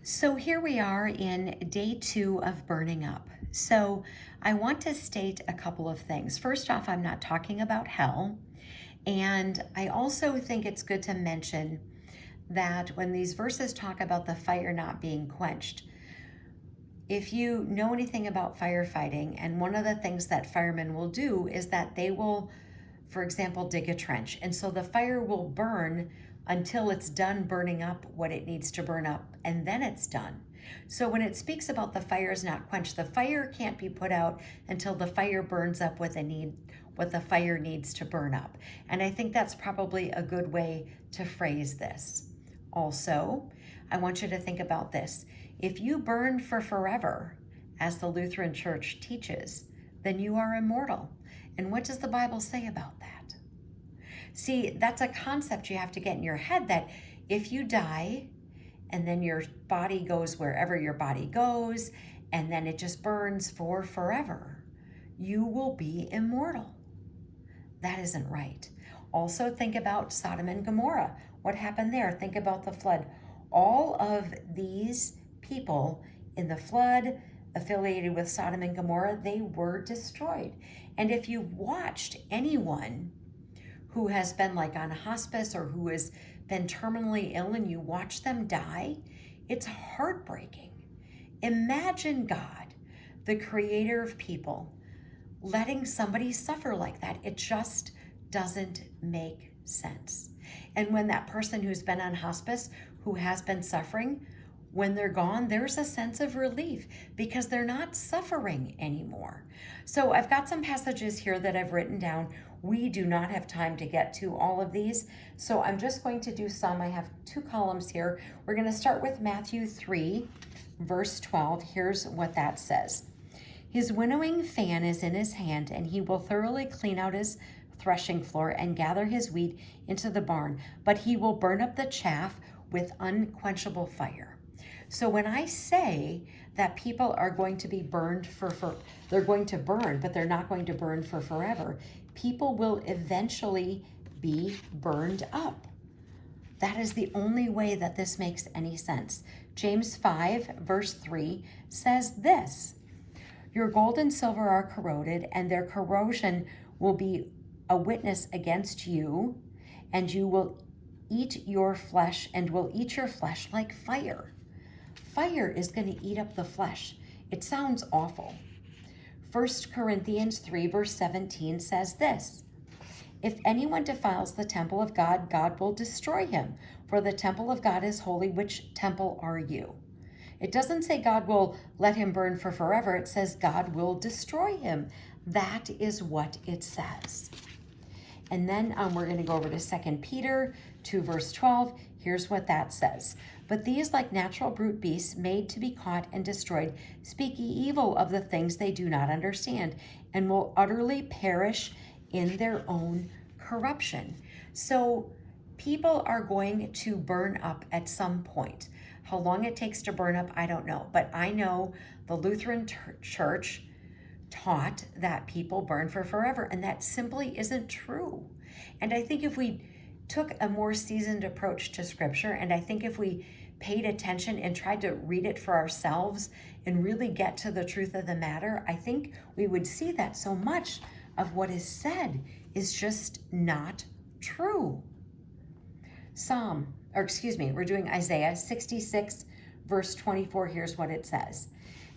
So here we are in day 2 of burning up. So I want to state a couple of things. First off, I'm not talking about hell. And I also think it's good to mention that when these verses talk about the fire not being quenched, if you know anything about firefighting, and one of the things that firemen will do is that they will, for example, dig a trench. And so the fire will burn until it's done burning up what it needs to burn up, and then it's done. So when it speaks about the fire is not quenched, the fire can't be put out until the fire burns up what the fire needs to burn up. And I think that's probably a good way to phrase this. Also, I want you to think about this. If you burn for forever, as the Lutheran Church teaches, then you are immortal. And what does the Bible say about that? See, that's a concept you have to get in your head, that if you die and then your body goes wherever your body goes, and then it just burns for forever, you will be immortal. That isn't right. Also, think about Sodom and Gomorrah. What happened there? Think about the flood. All of these people in the flood affiliated with Sodom and Gomorrah, they were destroyed. And if you've watched anyone who has been like on hospice or who has been terminally ill and you watch them die, it's heartbreaking. Imagine God, the creator of people, letting somebody suffer like that. It just doesn't make sense. And when that person who's been on hospice, who has been suffering, when they're gone, there's a sense of relief because they're not suffering anymore. So I've got some passages here that I've written down. We do not have time to get to all of these, so I'm just going to do some. I have 2 columns here. We're going to start with Matthew 3, verse 12. Here's what that says. His winnowing fan is in his hand, and he will thoroughly clean out his threshing floor and gather his wheat into the barn, but he will burn up the chaff with unquenchable fire. So when I say that people are going to be burned they're going to burn, but they're not going to burn for forever, people will eventually be burned up. That is the only way that this makes any sense. James 5, verse 3 says this: your gold and silver are corroded, and their corrosion will be a witness against you, and you will eat your flesh and will eat your flesh like fire. Fire is going to eat up the flesh. It sounds awful. 1 Corinthians 3, verse 17 says this: if anyone defiles the temple of God, God will destroy him, for the temple of God is holy. Which temple are you? It doesn't say God will let him burn for forever. It says God will destroy him. That is what it says. And then we're going to go over to 2 Peter 2, verse 12. Here's what that says. But these, like natural brute beasts, made to be caught and destroyed, speak evil of the things they do not understand, and will utterly perish in their own corruption. So people are going to burn up at some point. How long it takes to burn up, I don't know. But I know the Lutheran Church taught that people burn for forever, and that simply isn't true. And I think if we took a more seasoned approach to Scripture, and I think if we paid attention and tried to read it for ourselves and really get to the truth of the matter, I think we would see that so much of what is said is just not true. We're doing Isaiah 66, verse 24. Here's what it says.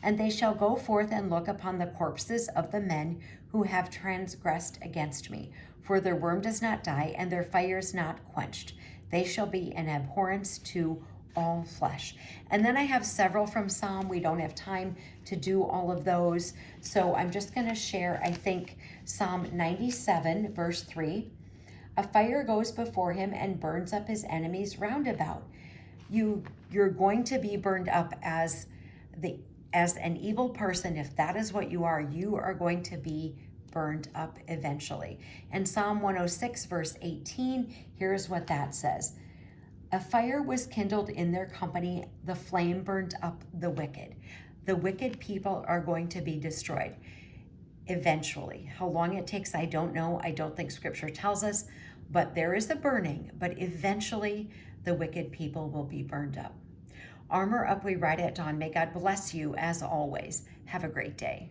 And they shall go forth and look upon the corpses of the men who have transgressed against me. For their worm does not die, and their fire is not quenched. They shall be an abhorrence to all flesh. And then I have several from Psalm. We don't have time to do all of those. So I'm just going to share, I think, Psalm 97, verse 3. A fire goes before him and burns up his enemies round about. You're going to be burned up as an evil person. If that is what you are going to be burned up eventually. And Psalm 106, verse 18, here's what that says. A fire was kindled in their company, the flame burned up the wicked. The wicked people are going to be destroyed eventually. How long it takes, I don't know. I don't think Scripture tells us, but there is a burning, but eventually the wicked people will be burned up. Armor Up We Ride at Dawn. May God bless you as always. Have a great day.